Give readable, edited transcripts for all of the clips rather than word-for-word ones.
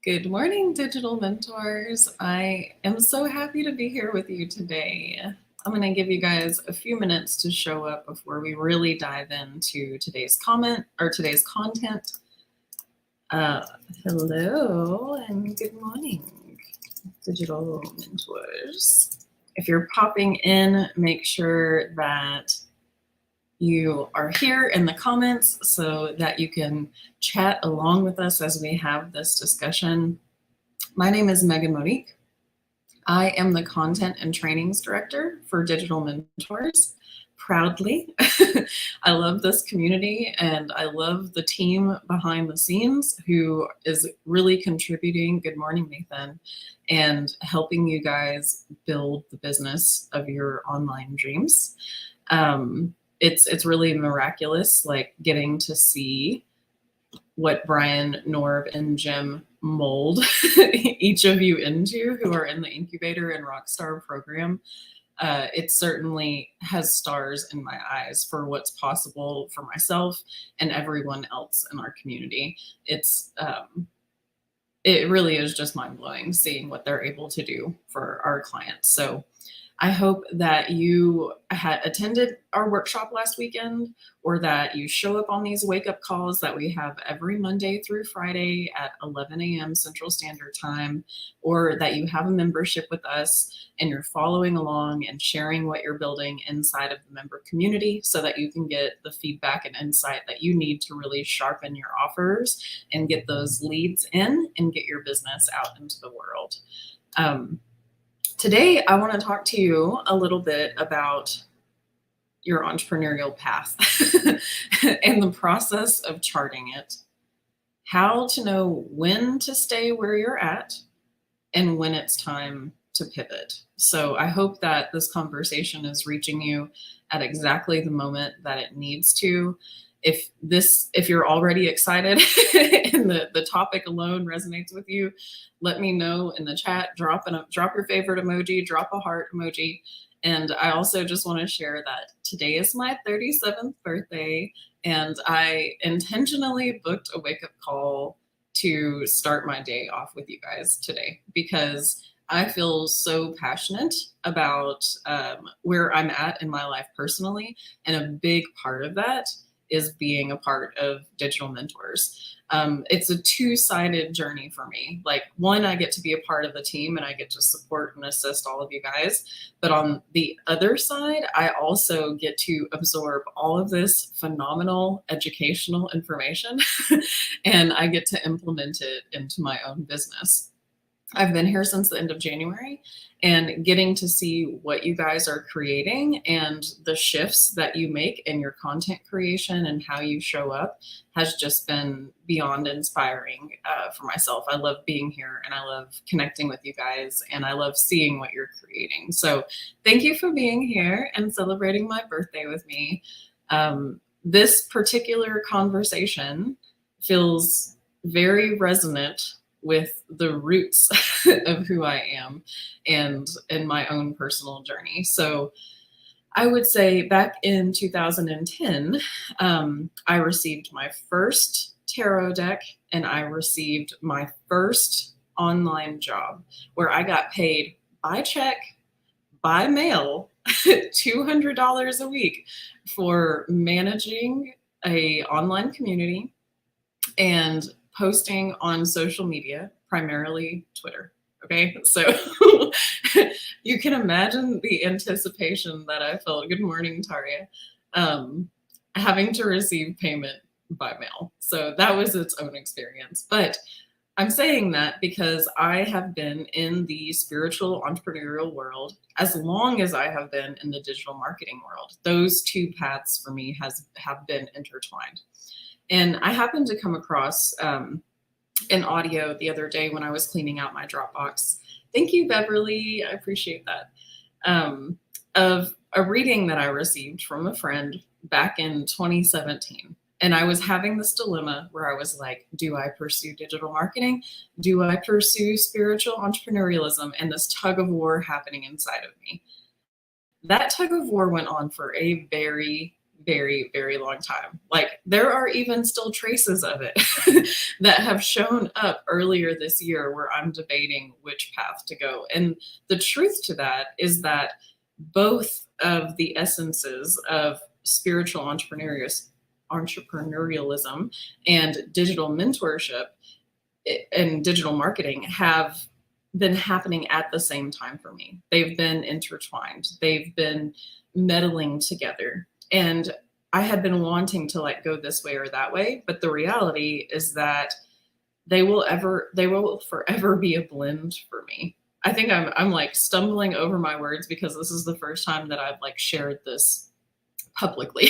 Good morning, digital mentors. I am so happy to be here with you today. I'm going to give you guys a few minutes to show up before we really dive into today's content. Hello and good morning, digital mentors. If you're popping in, make sure that you are here in the comments so that you can chat along with us as we have this discussion. My name is Monique. I am the Content and Trainings Director for Digital Mentors. Proudly. I love this community and I love the team behind the scenes who is really contributing, good morning Nathan, and helping you guys build the business of your online dreams. It's really miraculous, like getting to see what Brian, Norb, and Jim mold each of you into who are in the incubator and rockstar program. It certainly has stars in my eyes for what's possible for myself and everyone else in our community. It really is just mind-blowing seeing what they're able to do for our clients. So I hope that you had attended our workshop last weekend, or that you show up on these wake-up calls that we have every Monday through Friday at 11 a.m. Central Standard Time, or that you have a membership with us and you're following along and sharing what you're building inside of the member community so that you can get the feedback and insight that you need to really sharpen your offers and get those leads in and get your business out into the world. Today, I want to talk to you a little bit about your entrepreneurial path and the process of charting it, how to know when to stay where you're at and when it's time to pivot. So I hope that this conversation is reaching you at exactly the moment that it needs to. If you're already excited and the topic alone resonates with you, let me know in the chat. Drop your favorite emoji, drop a heart emoji. And I also just want to share that today is my 37th birthday, and I intentionally booked a wake-up call to start my day off with you guys today because I feel so passionate about where I'm at in my life personally, and a big part of that is being a part of Digital Mentors. It's a two-sided journey for me. Like, one, I get to be a part of the team and I get to support and assist all of you guys. But on the other side, I also get to absorb all of this phenomenal educational information and I get to implement it into my own business. I've been here since the end of January, and getting to see what you guys are creating and the shifts that you make in your content creation and how you show up has just been beyond inspiring for myself. I love being here and I love connecting with you guys and I love seeing what you're creating. So thank you for being here and celebrating my birthday with me. This particular conversation feels very resonant with the roots of who I am and in my own personal journey. So I would say back in 2010, I received my first tarot deck and I received my first online job where I got paid by check, by mail, $200 a week for managing a online community and posting on social media, primarily Twitter. Okay, so you can imagine the anticipation that I felt. Good morning, Taria. Having to receive payment by mail. So that was its own experience. But I'm saying that because I have been in the spiritual entrepreneurial world as long as I have been in the digital marketing world. Those two paths for me have been intertwined. And I happened to come across an audio the other day when I was cleaning out my Dropbox. Thank you, Beverly. I appreciate that. Of a reading that I received from a friend back in 2017. And I was having this dilemma where I was like, do I pursue digital marketing? Do I pursue spiritual entrepreneurialism? And this tug of war happening inside of me. That tug of war went on for a very, very, very long time. Like there are even still traces of it that have shown up earlier this year where I'm debating which path to go. And the truth to that is that both of the essences of spiritual entrepreneurialism and digital mentorship and digital marketing have been happening at the same time for me. They've been intertwined. They've been meddling together. And I had been wanting to like go this way or that way, but the reality is that they will forever be a blend for me. I think I'm like stumbling over my words because this is the first time that I've like shared this publicly.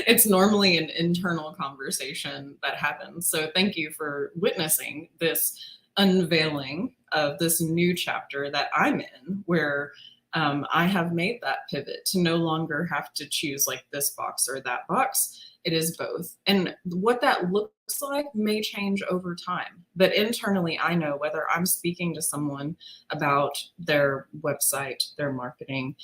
It's normally an internal conversation that happens. So thank you for witnessing this unveiling of this new chapter that I'm in, where I have made that pivot to no longer have to choose like this box or that box. It is both. And what that looks like may change over time. But internally, I know whether I'm speaking to someone about their website, their marketing,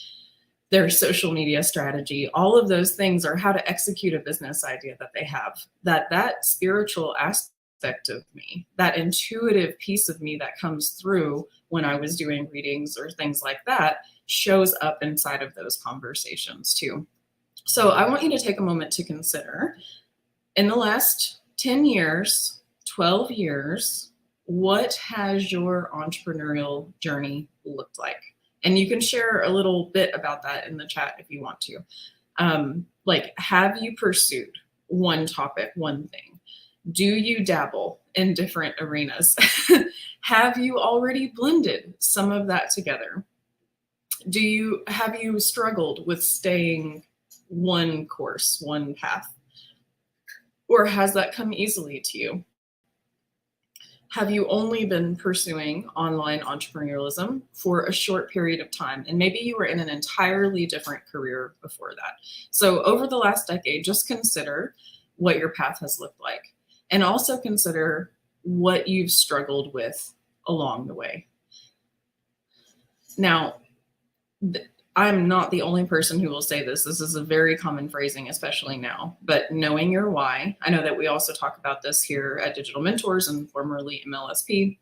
their social media strategy, all of those things are how to execute a business idea that they have, that spiritual aspect of me, that intuitive piece of me that comes through when I was doing readings or things like that shows up inside of those conversations too. So I want you to take a moment to consider, in the last 10 years, 12 years, what has your entrepreneurial journey looked like? And you can share a little bit about that in the chat if you want to. Like, have you pursued one topic, one thing? Do you dabble in different arenas? Have you already blended some of that together? Have you struggled with staying one course, one path? Or has that come easily to you? Have you only been pursuing online entrepreneurialism for a short period of time? And maybe you were in an entirely different career before that. So over the last decade, just consider what your path has looked like. And also consider what you've struggled with along the way. Now, I'm not the only person who will say this. This is a very common phrasing, especially now, but knowing your why. I know that we also talk about this here at Digital Mentors and formerly MLSP,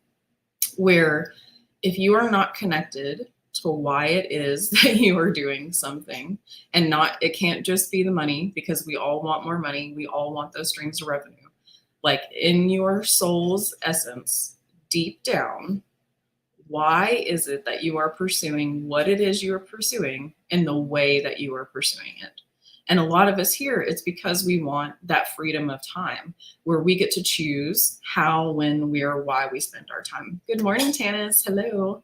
where if you are not connected to why it is that you are doing something, and it can't just be the money, because we all want more money. We all want those streams of revenue. Like in your soul's essence, deep down, why is it that you are pursuing what it is you're pursuing in the way that you are pursuing it? And a lot of us here, it's because we want that freedom of time where we get to choose how, when, where, why we spend our time. Good morning, Tanis. Hello.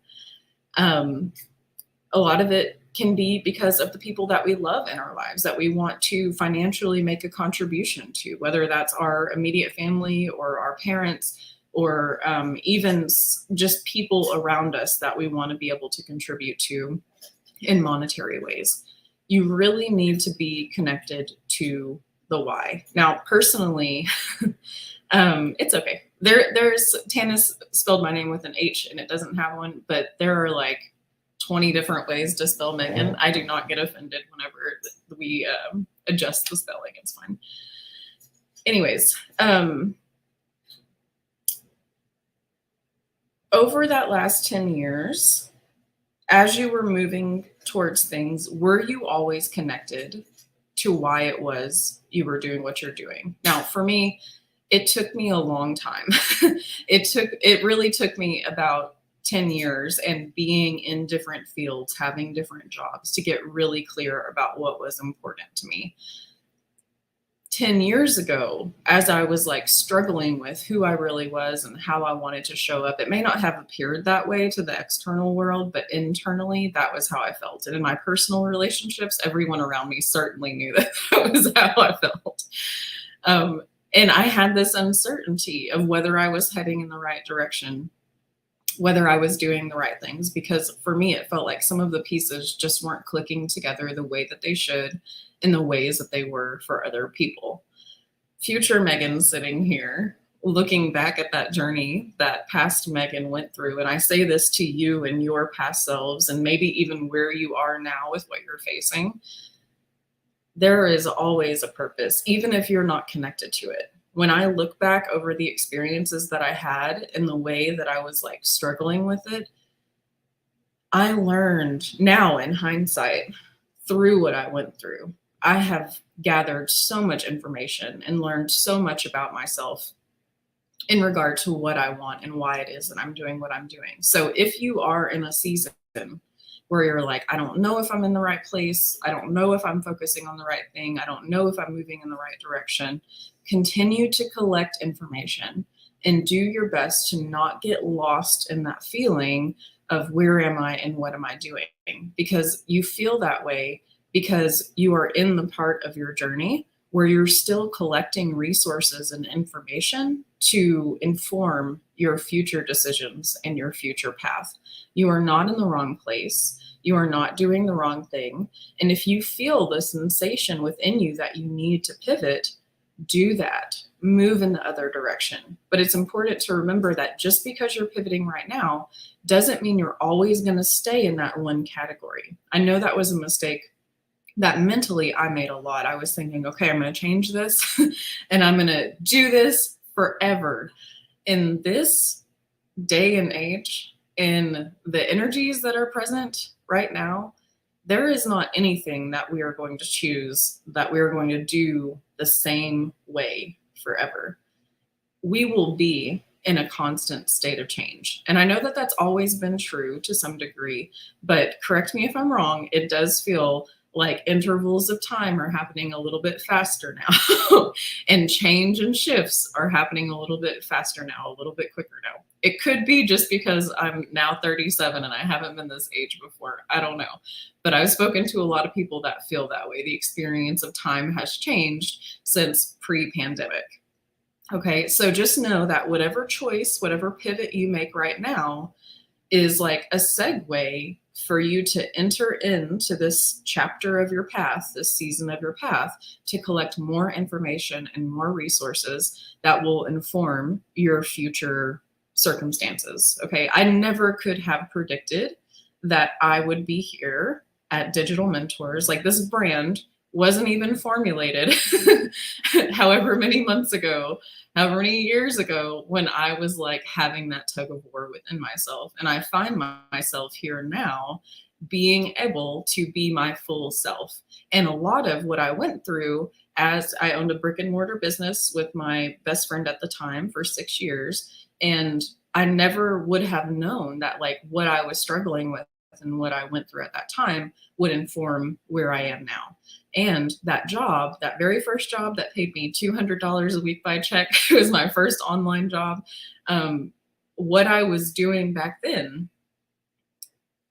A lot of it can be because of the people that we love in our lives, that we want to financially make a contribution to, whether that's our immediate family or our parents, or even just people around us that we want to be able to contribute to in monetary ways. You really need to be connected to the why. Now, personally, it's okay. There's Tanis spelled my name with an H and it doesn't have one, but there are like 20 different ways to spell Megan. I do not get offended whenever we adjust the spelling. It's fine. Anyways, over that last 10 years, as you were moving towards things, were you always connected to why it was you were doing what you're doing? Now, for me, it took me a long time. It really took me about 10 years and being in different fields, having different jobs to get really clear about what was important to me. 10 years ago, as I was like struggling with who I really was and how I wanted to show up, it may not have appeared that way to the external world, but internally, that was how I felt. And in my personal relationships, everyone around me certainly knew that that was how I felt. And I had this uncertainty of whether I was heading in the right direction, whether I was doing the right things, because for me, it felt like some of the pieces just weren't clicking together the way that they should, in the ways that they were for other people. Future Megan sitting here, looking back at that journey that past Megan went through, and I say this to you and your past selves, and maybe even where you are now with what you're facing, there is always a purpose, even if you're not connected to it. When I look back over the experiences that I had and the way that I was like struggling with it, I learned now in hindsight through what I went through. I have gathered so much information and learned so much about myself in regard to what I want and why it is that I'm doing what I'm doing. So if you are in a season where you're like, I don't know if I'm in the right place, I don't know if I'm focusing on the right thing, I don't know if I'm moving in the right direction, continue to collect information and do your best to not get lost in that feeling of where am I and what am I doing? Because you feel that way because you are in the part of your journey where you're still collecting resources and information to inform your future decisions and your future path. You are not in the wrong place. You are not doing the wrong thing. And if you feel the sensation within you that you need to pivot, do that. Move in the other direction. But it's important to remember that just because you're pivoting right now doesn't mean you're always going to stay in that one category. I know that was a mistake that mentally I made a lot. I was thinking, okay, I'm going to change this and I'm going to do this forever. In this day and age, in the energies that are present right now, there is not anything that we are going to choose that we are going to do the same way forever. We will be in a constant state of change. And I know that that's always been true to some degree, but correct me if I'm wrong, it does feel like intervals of time are happening a little bit faster now and change and shifts are happening a little bit faster now, a little bit quicker now. It could be just because I'm now 37 and I haven't been this age before. I don't know. But I've spoken to a lot of people that feel that way. The experience of time has changed since pre-pandemic. Okay, so just know that whatever choice, whatever pivot you make right now is like a segue for you to enter into this chapter of your path, this season of your path, to collect more information and more resources that will inform your future circumstances. Okay, I never could have predicted that I would be here at Digital Mentors. Like, this brand wasn't even formulated however many months ago, however many years ago, when I was like having that tug of war within myself. And I find myself here now being able to be my full self. And a lot of what I went through, as I owned a brick and mortar business with my best friend at the time for 6 years, and I never would have known that like what I was struggling with and what I went through at that time would inform where I am now. And that job, that very first job that paid me $200 a week by check, it was my first online job. What I was doing back then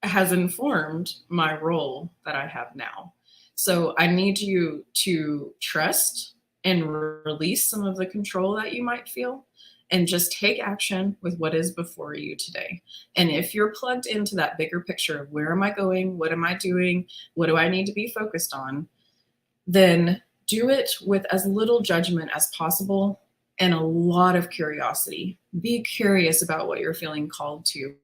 has informed my role that I have now. So I need you to trust and release some of the control that you might feel and just take action with what is before you today. And if you're plugged into that bigger picture of where am I going, what am I doing, what do I need to be focused on, then do it with as little judgment as possible and a lot of curiosity. Be curious about what you're feeling called to.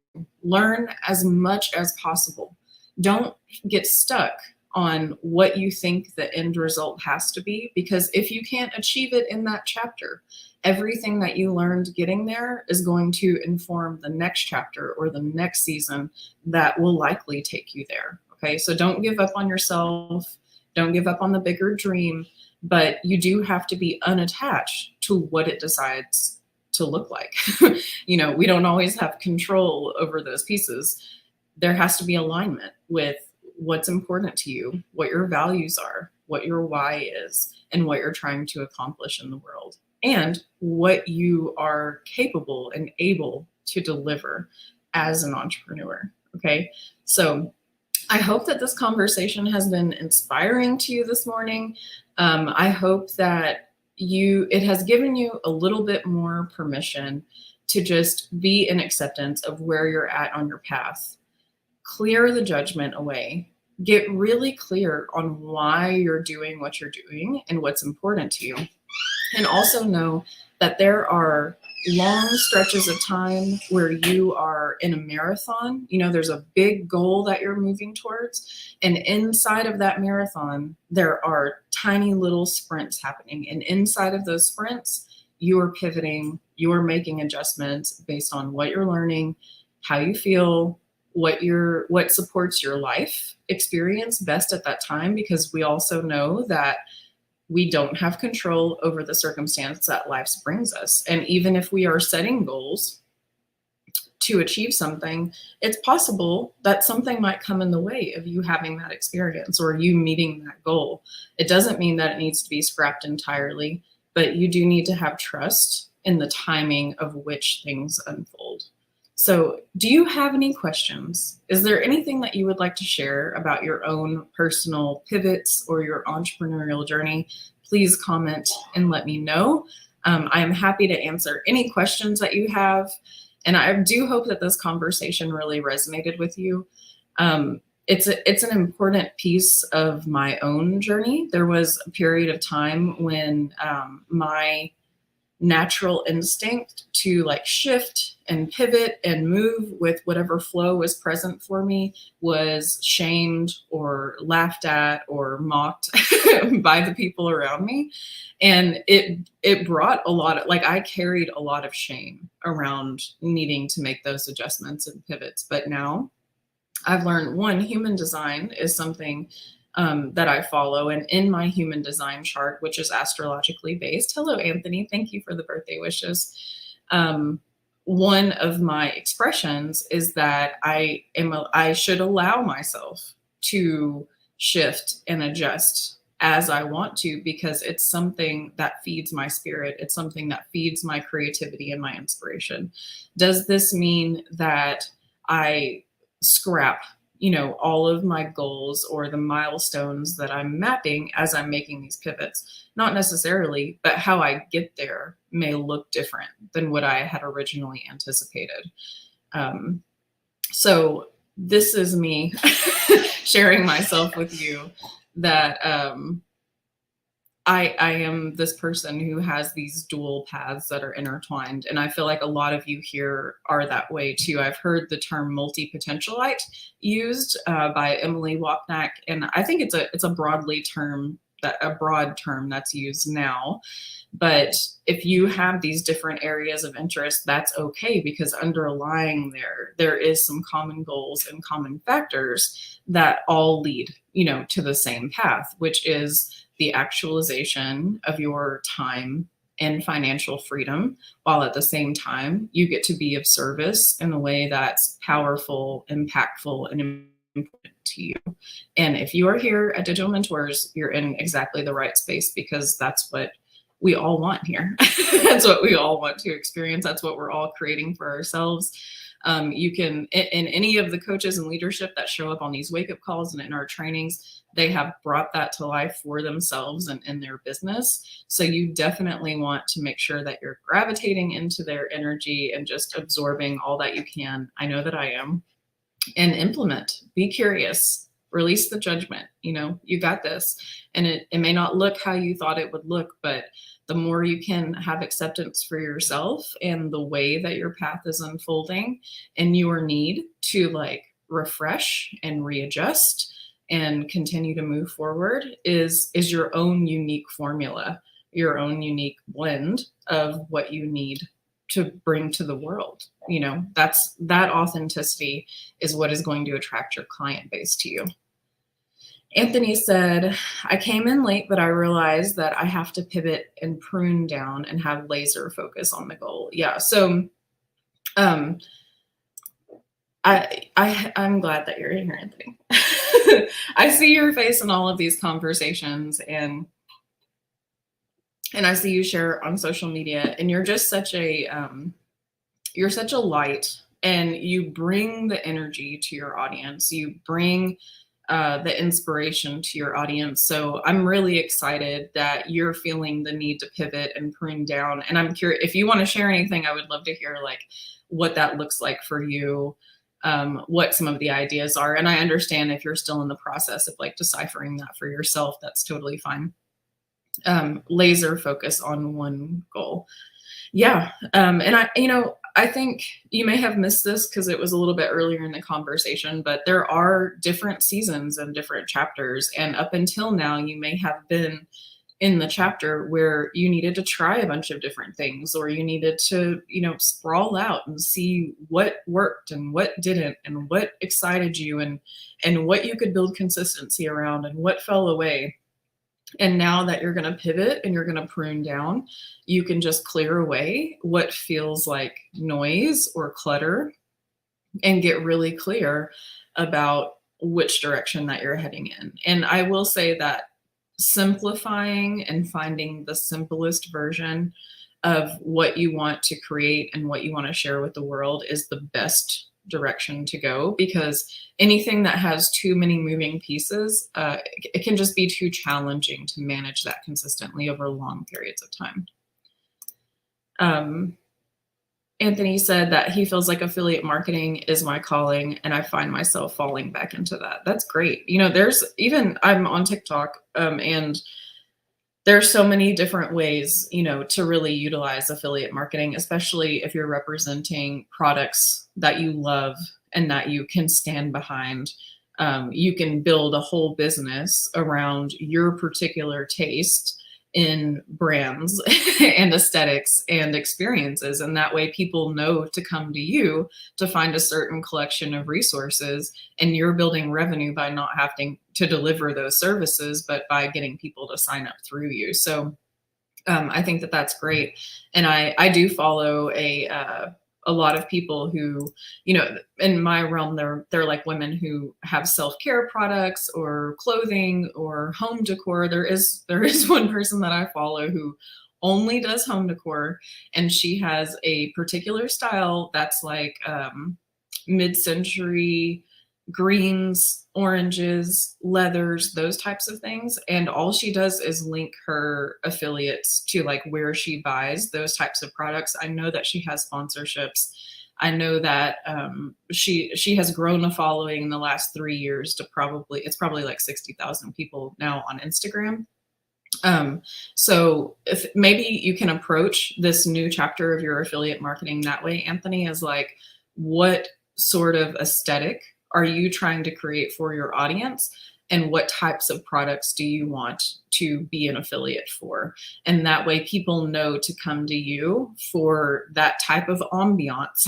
Learn as much as possible. Don't get stuck on what you think the end result has to be, because if you can't achieve it in that chapter, everything that you learned getting there is going to inform the next chapter or the next season that will likely take you there. Okay, so don't give up on yourself. Don't give up on the bigger dream, but you do have to be unattached to what it decides to look like. You know, we don't always have control over those pieces. There has to be alignment with what's important to you, what your values are, what your why is, and what you're trying to accomplish in the world, and what you are capable and able to deliver as an entrepreneur. Okay, so I hope that this conversation has been inspiring to you this morning. I hope that it has given you a little bit more permission to just be in acceptance of where you're at on your path. Clear the judgment away. Get really clear on why you're doing what you're doing and what's important to you. And also know that there are long stretches of time where you are in a marathon. There's a big goal that you're moving towards. And inside of that marathon, there are tiny little sprints happening. And inside of those sprints, you're pivoting, you're making adjustments based on what you're learning, how you feel, what supports your life experience best at that time, because we also know that we don't have control over the circumstance that life brings us. And even if we are setting goals to achieve something, it's possible that something might come in the way of you having that experience or you meeting that goal. It doesn't mean that it needs to be scrapped entirely, but you do need to have trust in the timing of which things unfold. So, do you have any questions? Is there anything that you would like to share about your own personal pivots or your entrepreneurial journey? Please comment and let me know. I am happy to answer any questions that you have. And I do hope that this conversation really resonated with you. It's an important piece of my own journey. There was a period of time when my natural instinct to like shift and pivot and move with whatever flow was present for me was shamed or laughed at or mocked by the people around me. And it brought a lot of, like, I carried a lot of shame around needing to make those adjustments and pivots. But now I've learned, one, human design is something that I follow. And in my human design chart, which is astrologically based, hello, Anthony, thank you for the birthday wishes. One of my expressions is that I should allow myself to shift and adjust as I want to, because it's something that feeds my spirit. It's something that feeds my creativity and my inspiration. Does this mean that I scrap all of my goals or the milestones that I'm mapping as I'm making these pivots? Not necessarily, but how I get there may look different than what I had originally anticipated. So this is me sharing myself with you that I am this person who has these dual paths that are intertwined. And I feel like a lot of you here are that way too. I've heard the term multi-potentialite used by Emily Wapnack. And I think it's a broad term that's used now. But if you have these different areas of interest, that's okay, because underlying there is some common goals and common factors that all lead, to the same path, which is the actualization of your time and financial freedom, while at the same time you get to be of service in a way that's powerful, impactful, and important to you. And if you are here at Digital Mentors, you're in exactly the right space, because that's what we all want here. That's what we all want to experience. That's what we're all creating for ourselves. You can, in any of the coaches and leadership that show up on these wake-up calls and in our trainings, they have brought that to life for themselves and in their business. So you definitely want to make sure that you're gravitating into their energy and just absorbing all that you can. I know that I am. And implement. Be curious. Release the judgment. You got this. And it may not look how you thought it would look, but the more you can have acceptance for yourself and the way that your path is unfolding and your need to refresh and readjust and continue to move forward is your own unique formula, your own unique blend of what you need to bring to the world. That authenticity is what is going to attract your client base to you. Anthony said, I came in late, but I realized that I have to pivot and prune down and have laser focus on the goal. Yeah. So, I'm glad that you're in here, Anthony. I see your face in all of these conversations, and I see you share on social media, and you're just such a light, and you bring the energy to your audience. You bring the inspiration to your audience. So I'm really excited that you're feeling the need to pivot and prune down. And I'm curious, if you want to share anything, I would love to hear what that looks like for you, what some of the ideas are. And I understand if you're still in the process of deciphering that for yourself, that's totally fine. Laser focus on one goal. Yeah. And I think you may have missed this because it was a little bit earlier in the conversation, but there are different seasons and different chapters. And up until now, you may have been in the chapter where you needed to try a bunch of different things, or you needed to, sprawl out and see what worked and what didn't, and what excited you, and what you could build consistency around and what fell away. And now that you're going to pivot and you're going to prune down, you can just clear away what feels like noise or clutter and get really clear about which direction that you're heading in. And I will say that simplifying and finding the simplest version of what you want to create and what you want to share with the world is the best direction to go, because anything that has too many moving pieces, it can just be too challenging to manage that consistently over long periods of time. Anthony said that he feels like affiliate marketing is my calling, and I find myself falling back into that. That's great. I'm on TikTok, and there's so many different ways, to really utilize affiliate marketing, especially if you're representing products that you love and that you can stand behind. You can build a whole business around your particular taste in brands and aesthetics and experiences. And that way people know to come to you to find a certain collection of resources, and you're building revenue by not having to deliver those services, but by getting people to sign up through you. So I think that that's great. And I do follow a lot of people who, in my realm, they're like women who have self-care products or clothing or home decor. There is one person that I follow who only does home decor, and she has a particular style that's like mid-century greens, oranges, leathers, those types of things. And all she does is link her affiliates to like where she buys those types of products. I know that she has sponsorships. I know that she has grown a following in the last 3 years to it's probably like 60,000 people now on Instagram. So if maybe you can approach this new chapter of your affiliate marketing that way, Anthony, is like, what sort of aesthetic are you trying to create for your audience? And what types of products do you want to be an affiliate for? And that way people know to come to you for that type of ambiance,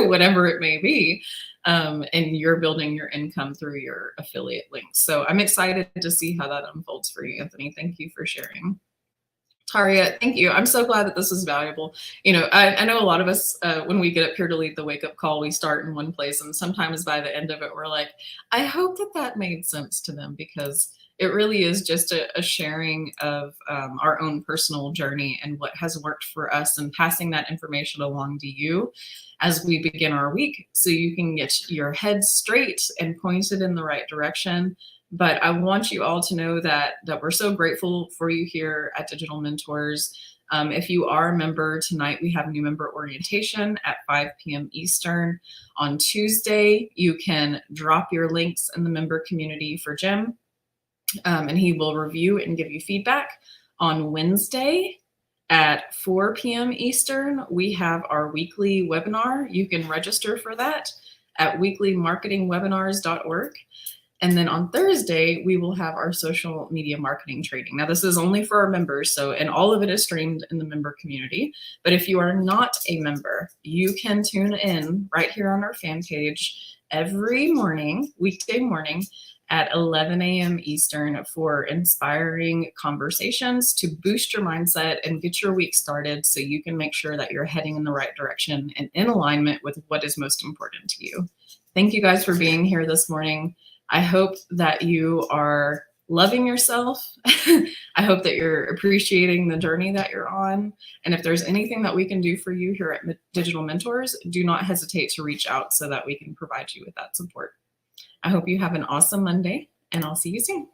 whatever it may be. And you're building your income through your affiliate links. So I'm excited to see how that unfolds for you, Anthony. Thank you for sharing. Taria, thank you. I'm so glad that this is valuable. I know a lot of us, when we get up here to lead the wake up call, we start in one place, and sometimes by the end of it, we're like, I hope that made sense to them, because it really is just a sharing of our own personal journey and what has worked for us, and passing that information along to you as we begin our week, so you can get your head straight and pointed in the right direction. But I want you all to know that we're so grateful for you here at Digital Mentors. If you are a member, tonight we have new member orientation at 5 p.m. Eastern. On Tuesday, you can drop your links in the member community for Jim, and he will review and give you feedback. On Wednesday at 4 p.m. Eastern, we have our weekly webinar. You can register for that at weeklymarketingwebinars.org. And then on Thursday, we will have our social media marketing training. Now, this is only for our members, and all of it is streamed in the member community. But if you are not a member, you can tune in right here on our fan page every morning, weekday morning at 11 a.m. Eastern for inspiring conversations to boost your mindset and get your week started, so you can make sure that you're heading in the right direction and in alignment with what is most important to you. Thank you guys for being here this morning. I hope that you are loving yourself. I hope that you're appreciating the journey that you're on. And if there's anything that we can do for you here at Digital Mentors, do not hesitate to reach out so that we can provide you with that support. I hope you have an awesome Monday, and I'll see you soon.